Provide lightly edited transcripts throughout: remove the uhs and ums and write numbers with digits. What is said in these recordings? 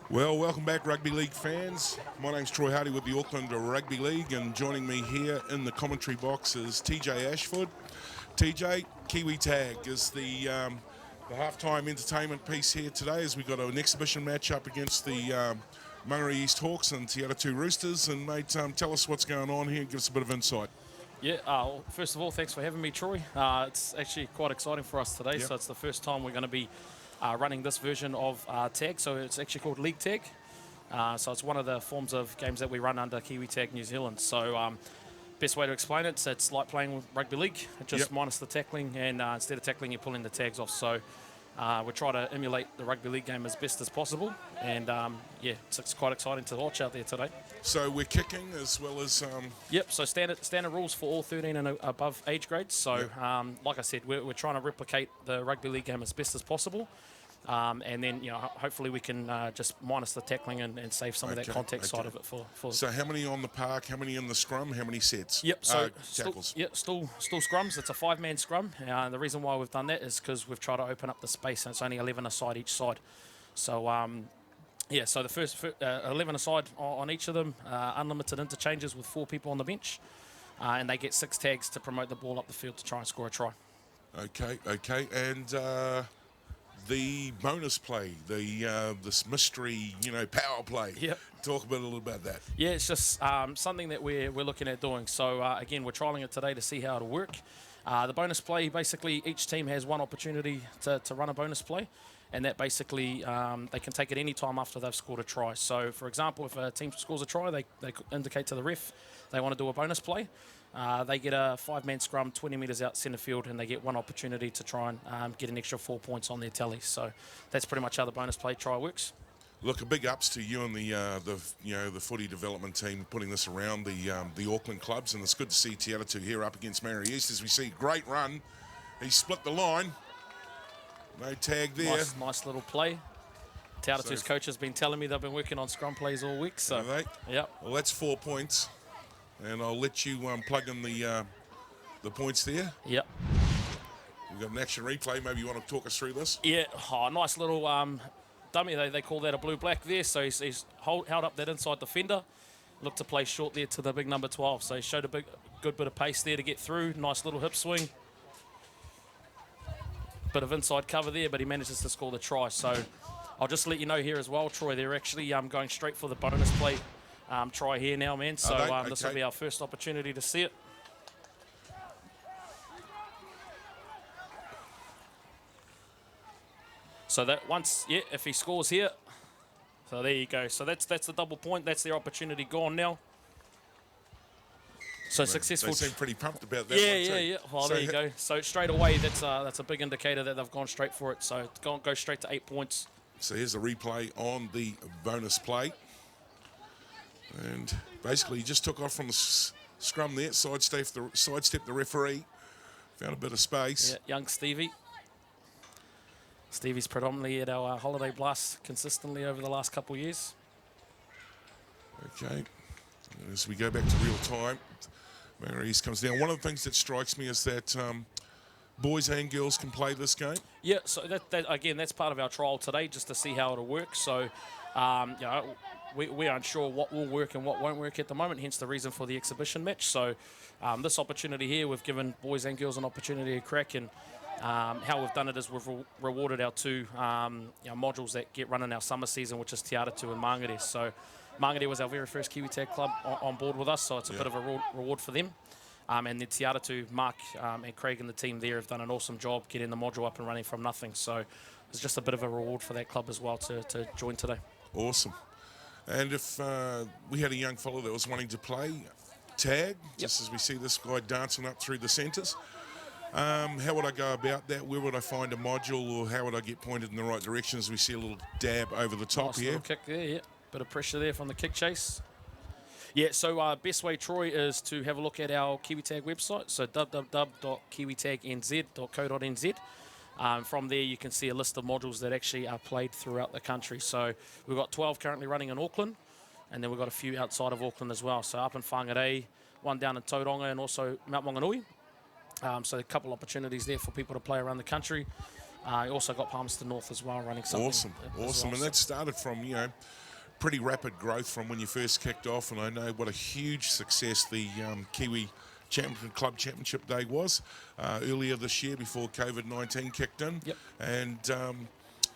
Well, welcome back, Rugby League fans. My name's Troy Hardy with the Auckland Rugby League, and joining me here in the commentary box is TJ Ashford. TJ, Kiwi Tag is the halftime entertainment piece here today, as we've got an exhibition match up against the Mangere East Hawks and Te Atatu Roosters. And mate, tell us what's going on here and give us a bit of insight. Yeah, well, first of all, thanks for having me, Troy. It's actually quite exciting for us today. Yep. So it's the first time we're going to be running this version of Tag. So it's actually called League Tag. So it's one of the forms of games that we run under Kiwi Tag New Zealand. So best way to explain it, so it's like playing with rugby league, just minus the tackling, and instead of tackling, you're pulling the tags off. So we try to emulate the rugby league game as best as possible, and yeah, it's quite exciting to watch out there today. So we're kicking as well as... Yep, so standard rules for all 13 and above age grades. So like I said, we're trying to replicate the rugby league game as best as possible. And then, hopefully we can just minus the tackling and save some of that contact side of it for. So how many on the park, how many in the scrum, how many sets? Yep, so tackles. still scrums. It's a 5-man scrum. The reason why we've done that is because we've tried to open up the space, and it's only 11 aside each side. So so the first 11 aside on each of them, unlimited interchanges with 4 people on the bench, and they get 6 tags to promote the ball up the field to try and score a try. Okay, and the bonus play, this mystery, power play. Yep. Talk a little about that. Yeah, it's just something that we're looking at doing. So again, we're trialing it today to see how it'll work. The bonus play, basically, each team has one opportunity to run a bonus play, and that basically they can take it any time after they've scored a try. So, for example, if a team scores a try, they indicate to the ref they want to do a bonus play. They get a 5-man scrum 20 metres out centre field, and they get one opportunity to try and get an extra 4 points on their tally. So that's pretty much how the bonus play try works. Look, a big ups to you and the footy development team putting this around the Auckland clubs, and it's good to see Te Atatu here up against Mangere East as we see great run. He split the line. No tag there. Nice little play. Te Atatu's coach has been telling me they've been working on scrum plays all week. So, yep. Well, that's 4 points, and I'll let you plug in the points there. Yep. We've got an action replay. Maybe you want to talk us through this? Yeah. Nice little dummy. They call that a blue-black there. So he's held up that inside defender. Looked to play short there to the big number 12. So he showed a good bit of pace there to get through. Nice little hip swing. Bit of inside cover there, but he manages to score the try. So I'll just let you know here as well, Troy, they're actually going straight for the bonus play try here now, man. So this will be our first opportunity to see it. So that if he scores here, so there you go. So that's the double point. That's their opportunity gone now. So successful. They seem pretty pumped about that. Yeah. Well, there you go. So straight away, that's a big indicator that they've gone straight for it. So go straight to 8 points. So here's a replay on the bonus play, and basically he just took off from the scrum there, sidestepped the referee, found a bit of space. Yeah, young Stevie. Stevie's predominantly at our holiday blast consistently over the last couple of years. Okay, as we go back to real time, Mangere East comes down. One of the things that strikes me is that boys and girls can play this game. Yeah, so that again, that's part of our trial today, just to see how it'll work. So, we aren't sure what will work and what won't work at the moment, hence the reason for the exhibition match. So, this opportunity here, we've given boys and girls an opportunity to crack, and how we've done it is we've rewarded our 2 modules that get run in our summer season, which is Te Atatu and Mangere. So Mangere was our very first Kiwi Tag club on board with us, so it's a bit of a reward for them. And then Te Atatu, Mark and Craig and the team there have done an awesome job getting the module up and running from nothing. So it's just a bit of a reward for that club as well to join today. Awesome. And if we had a young fellow that was wanting to play tag, just as we see this guy dancing up through the centres, how would I go about that? Where would I find a module, or how would I get pointed in the right direction as we see a little dab over the top nice here? Little kick there, yeah. Bit of pressure there from the kick chase. Yeah, so best way, Troy, is to have a look at our Kiwi Tag website, so www.kiwitagnz.co.nz. From there, you can see a list of modules that actually are played throughout the country. So we've got 12 currently running in Auckland, and then we've got a few outside of Auckland as well. So up in Mangere, one down in Tauranga, and also Mount Maunganui. So a couple opportunities there for people to play around the country. Also got Palmerston North as well running something. Awesome. Well, And that started from, pretty rapid growth from when you first kicked off, and I know what a huge success the Kiwi Club Championship Day was earlier this year before COVID-19 kicked in. Yep. And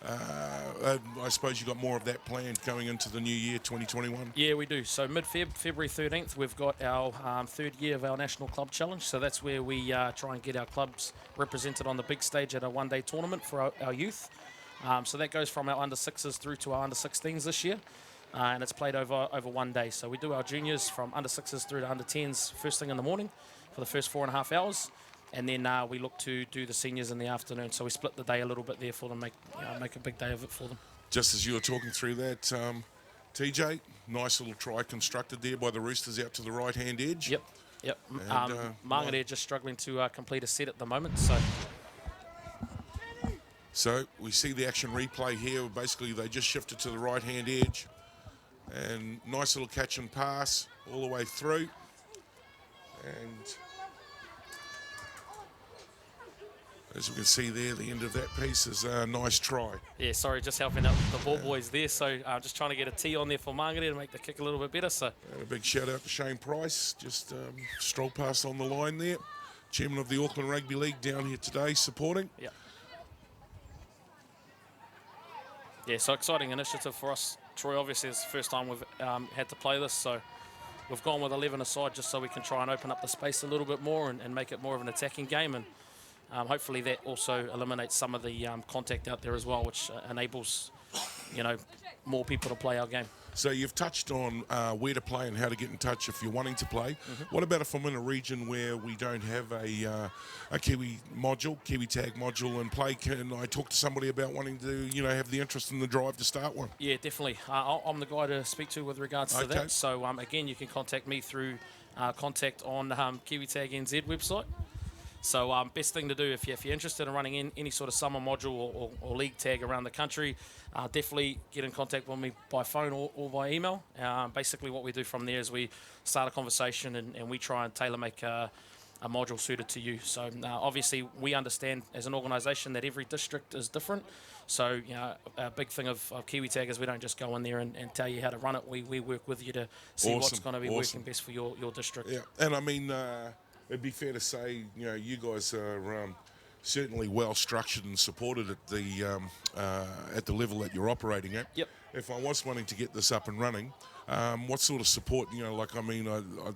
I suppose you got more of that planned going into the new year, 2021. Yeah, we do. So February 13th, we've got our third year of our National Club Challenge. So that's where we try and get our clubs represented on the big stage at a one-day tournament for our youth. So that goes from our under-6s through to our under-16s this year. And it's played over 1 day. So we do our juniors from under-6s through to under-10s first thing in the morning for the first 4.5 hours. And then we look to do the seniors in the afternoon. So we split the day a little bit there for them, make a big day of it for them. Just as you were talking through that, TJ, nice little try constructed there by the Roosters out to the right-hand edge. Yep. And, Mangere just struggling to complete a set at the moment. So we see the action replay here. Basically, they just shifted to the right-hand edge. And nice little catch and pass all the way through. And as we can see there, the end of that piece is a nice try. Yeah, sorry, just helping out the ball boys there. So just trying to get a tee on there for Mangere to make the kick a little bit better. So and a big shout out to Shane Price, just stroll past on the line there. Chairman of the Auckland Rugby League down here today supporting. Yeah, so exciting initiative for us. Troy, obviously, it's the first time we've had to play this, so we've gone with 11 aside just so we can try and open up the space a little bit more and make it more of an attacking game. And hopefully that also eliminates some of the contact out there as well, which enables, more people to play our game. So you've touched on where to play and how to get in touch if you're wanting to play. What about if I'm in a region where we don't have a Kiwi tag module in play? Can I talk to somebody about wanting to, have the interest and the drive to start one? Yeah, definitely. I'm the guy to speak to with regards to that. So again, you can contact me through contact on Kiwi Tag NZ website. So best thing to do if you're interested in running in any sort of summer module or league tag around the country, definitely get in contact with me by phone or by email. Basically what we do from there is we start a conversation and we try and tailor make a module suited to you. So obviously we understand as an organisation that every district is different. So a big thing of Kiwi Tag is we don't just go in there and tell you how to run it. We work with you to see what's going to be working best for your district. Yeah, and I mean, it'd be fair to say, you guys are certainly well structured and supported at the level that you're operating at. Yep. If I was wanting to get this up and running, what sort of support,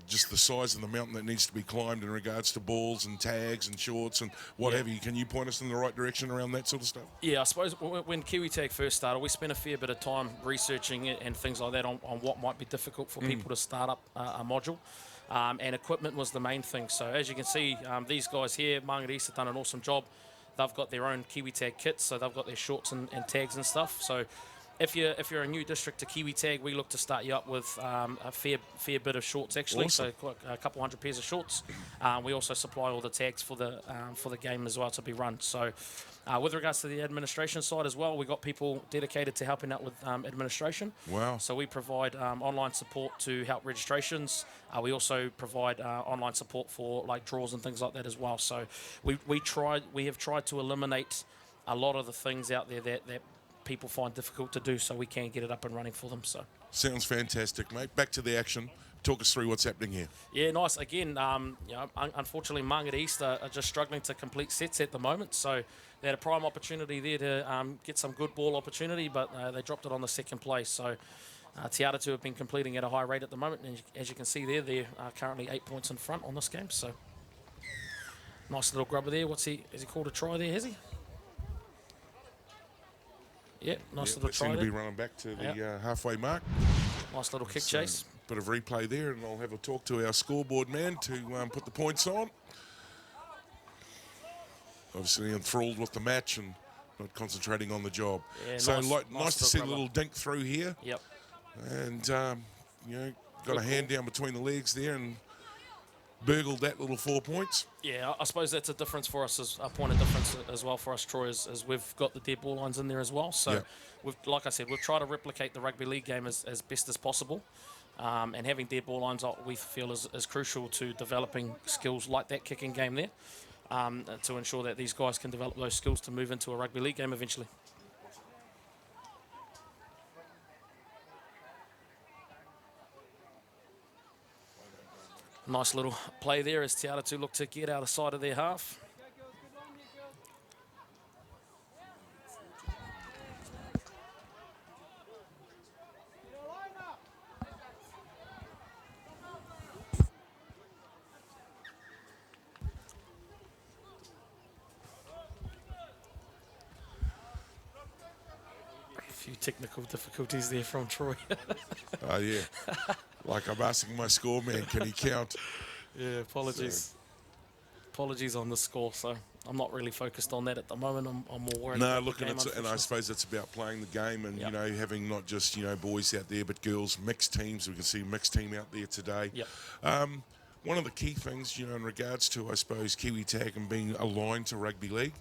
just the size of the mountain that needs to be climbed in regards to balls and tags and shorts and what have you, can you point us in the right direction around that sort of stuff? Yeah, I suppose when Kiwi Tag first started, we spent a fair bit of time researching it and things like that on what might be difficult for people to start up a module. And equipment was the main thing. So as you can see, these guys here, Mangere East, have done an awesome job. They've got their own Kiwi Tag kits, so they've got their shorts and tags and stuff. So if you're a new district to Kiwi Tag, we look to start you up with a fair bit of shorts actually. Awesome. So quite a couple hundred pairs of shorts. We also supply all the tags for the game as well to be run. So with regards to the administration side as well, we've got people dedicated to helping out with administration. Wow. So we provide online support to help registrations. We also provide online support for like draws and things like that as well. So we have tried to eliminate a lot of the things out there that people find difficult to do, so we can get it up and running for them. So sounds fantastic, mate. Back to the action. Talk us through what's happening here. Yeah, nice. Again, unfortunately, Mangere East are just struggling to complete sets at the moment. So they had a prime opportunity there to get some good ball opportunity, but they dropped it on the second place. So Te Atatu have been completing at a high rate at the moment, and as you can see there, they're currently 8 points in front on this game. So nice little grubber there. Has he called a try there, has he? Yeah, nice little try there. Seem to be there. running back to the halfway mark. Nice little kick chase. Bit of replay there, and I'll have a talk to our scoreboard man to put the points on. Obviously enthralled with the match and not concentrating on the job. Yeah, so nice to see a little dink through here. Yep. And, got a hand down between the legs there and burgled that little 4 points. Yeah, I suppose that's a difference for us, as a point of difference as well for us, Troy, as we've got the dead ball lines in there as well. So, like I said, we've tried to replicate the rugby league game as best as possible. And having dead ball lines, we feel, is crucial to developing skills like that kicking game there. to ensure that these guys can develop those skills to move into a rugby league game eventually. Nice little play there as Te Atatu look to get out of sight of their half. A few technical difficulties there from Troy. Oh, yeah. Like I'm asking my score man, can he count? Yeah, apologies. Apologies on the score, so I'm not really focused on that at the moment. I'm more worried about look, the game, and I suppose it's about playing the game and, Yep. you know, having not just, you know, boys out there, but girls, mixed teams. We can see a mixed team out there today. Yep. One of the key things, you know, in regards to, I suppose, Kiwi Tag and being aligned to rugby league,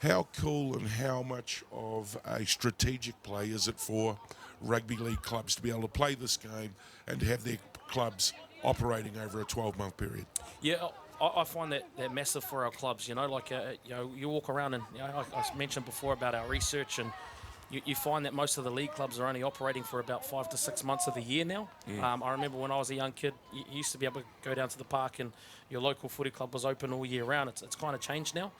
how cool and how much of a strategic play is it for rugby league clubs to be able to play this game and to have their clubs operating over a 12-month period? Yeah, I find that massive for our clubs. You know, like you know, you walk around and, you know, I mentioned before about our research, and you find that most of the league clubs are only operating for about 5 to 6 months of the year now. I remember when I was a young kid, you used to be able to go down to the park and your local footy club was open all year round. It's kind of changed now.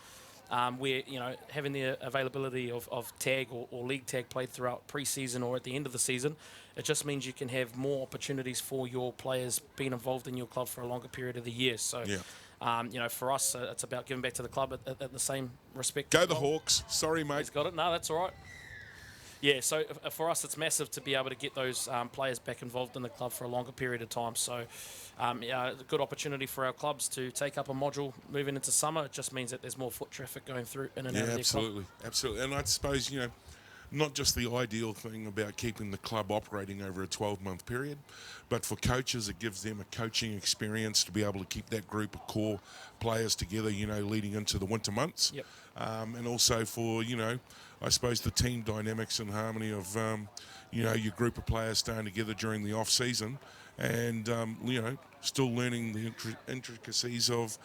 Where, you know, having the availability of tag or league tag played throughout pre-season or at the end of the season, it just means you can have more opportunities for your players being involved in your club for a longer period of the year. So, you know, for us, it's about giving back to the club at the same respect. Go the Hawks. Sorry, mate. He's got it. No, that's all right. Yeah, so for us, it's massive to be able to get those players back involved in the club for a longer period of time. So, yeah, a good opportunity for our clubs to take up a module moving into summer. It just means that there's more foot traffic going through in and out of their club. Absolutely. And I suppose, you know, not just the ideal thing about keeping the club operating over a 12-month period, but for coaches, it gives them a coaching experience to be able to keep that group of core players together, you know, leading into the winter months. Yep. And also for, you know, I suppose the team dynamics and harmony of, you know, your group of players staying together during the off-season and, you know, still learning the intricacies of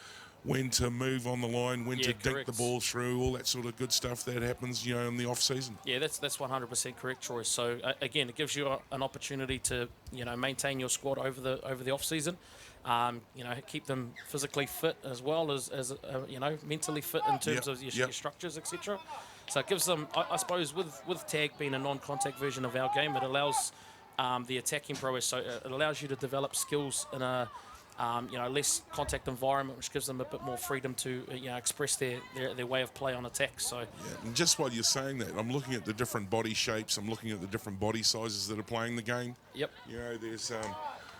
when to move on the line, when to dink the ball through, all that sort of good stuff that happens, you know, in the off-season. Yeah, that's 100% correct, Troy. So, again, it gives you an opportunity to, you know, maintain your squad over the off-season. You know, keep them physically fit as well as you know, mentally fit in terms of your structures, etc. So it gives them, I suppose, with tag being a non-contact version of our game, it allows the attacking prowess. So it allows you to develop skills in a you know, less contact environment, which gives them a bit more freedom to you know, express their way of play on attack. So and just while you're saying that, I'm looking at the different body shapes. I'm looking at the different body sizes that are playing the game. Yep. You know, there's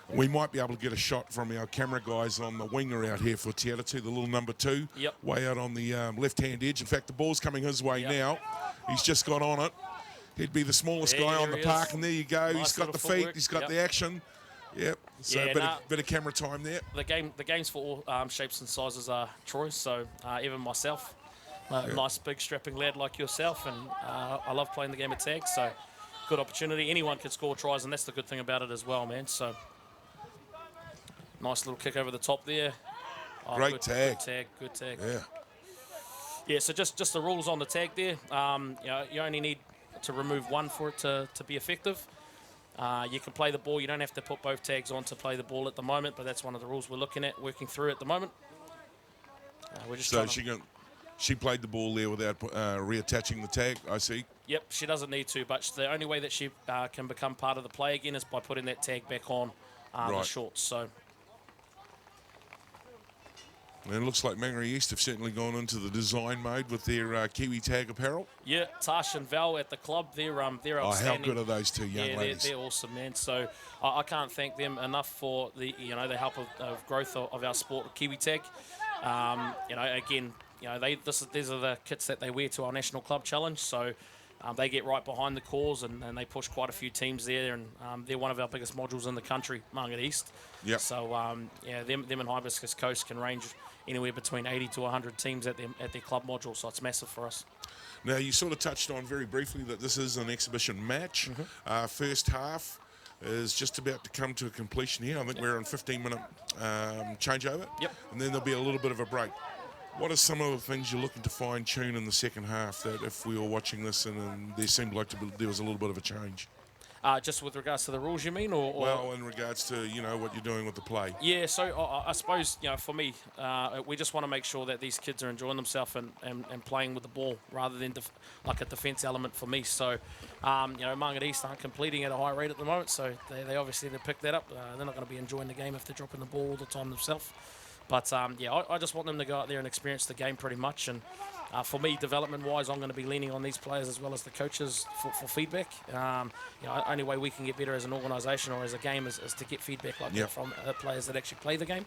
we might be able to get a shot from our camera guys on the winger out here for Te Atatu, the little number 2, way out on the left-hand edge. In fact, the ball's coming his way now. He's just got on it. He'd be the smallest guy on the park, and there you go. Nice, he's got the feet. Footwork. He's got the action. Yep. So bit of camera time there. The game's for all shapes and sizes, Troy. So even myself, nice big strapping lad like yourself, and I love playing the game of tag. So good opportunity. Anyone can score tries, and that's the good thing about it as well, man. So nice little kick over the top there. Great tag. Good tag. Yeah. Yeah. So just the rules on the tag there. You know, you only need to remove one for it to be effective. You can play the ball. You don't have to put both tags on to play the ball at the moment, but that's one of the rules we're looking at, working through at the moment. We're just so she played the ball there without reattaching the tag, I see. Yep, she doesn't need to, but the only way that she can become part of the play again is by putting that tag back on the shorts. So. And it looks like Mangere East have certainly gone into the design mode with their Kiwi Tag apparel. Yeah, Tash and Val at the club, they're outstanding. Oh, how good are those two young ladies? They're awesome, man. So I can't thank them enough for the help of growth of our sport, Kiwi Tag. You know, again, you know, these are the kits that they wear to our national club challenge. So they get right behind the cause and they push quite a few teams there, and they're one of our biggest modules in the country, Mangere East. Yep. So yeah, them and Hibiscus Coast can range anywhere between 80 to 100 teams at their club module, so it's massive for us. Now, you sort of touched on very briefly that this is an exhibition match. First half is just about to come to a completion here. I think we're on 15-minute changeover. Yep. And then there'll be a little bit of a break. What are some of the things you're looking to fine-tune in the second half that if we were watching this and there seemed like there was a little bit of a change? Just with regards to the rules, you mean? Or Well, in regards to, what you're doing with the play. yeah, so I suppose, for me, we just want to make sure that these kids are enjoying themselves and playing with the ball rather than like a defence element for me. So, Mangere East aren't completing at a high rate at the moment, so they obviously need to pick that up. They're not going to be enjoying the game if they're dropping the ball all the time themselves. But, I just want them to go out there and experience the game pretty much. And for me, development-wise, I'm going to be leaning on these players as well as the coaches for feedback. Only way we can get better as an organisation or as a game is to get feedback like that from players that actually play the game,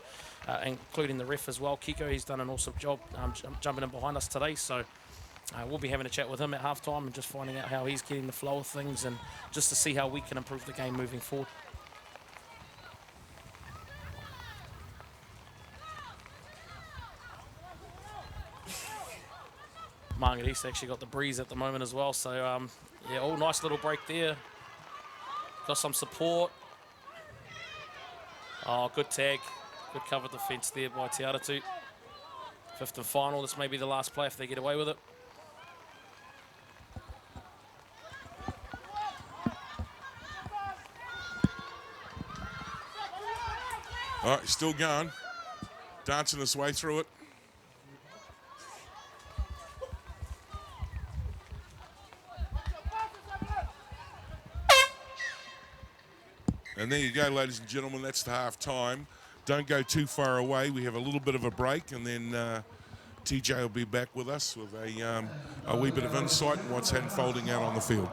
including the ref as well. Kiko, he's done an awesome job jumping in behind us today. So we'll be having a chat with him at halftime and just finding out how he's getting the flow of things and just to see how we can improve the game moving forward. Mangere East actually got the breeze at the moment as well. So, nice little break there. Got some support. Oh, good tag. Good cover defence there by Te Atatu. Fifth and final. This may be the last play if they get away with it. All right, still going. Dancing his way through it. And there you go, ladies and gentlemen, that's the half time. Don't go too far away. We have a little bit of a break, and then TJ will be back with us with a wee bit of insight on what's unfolding out on the field.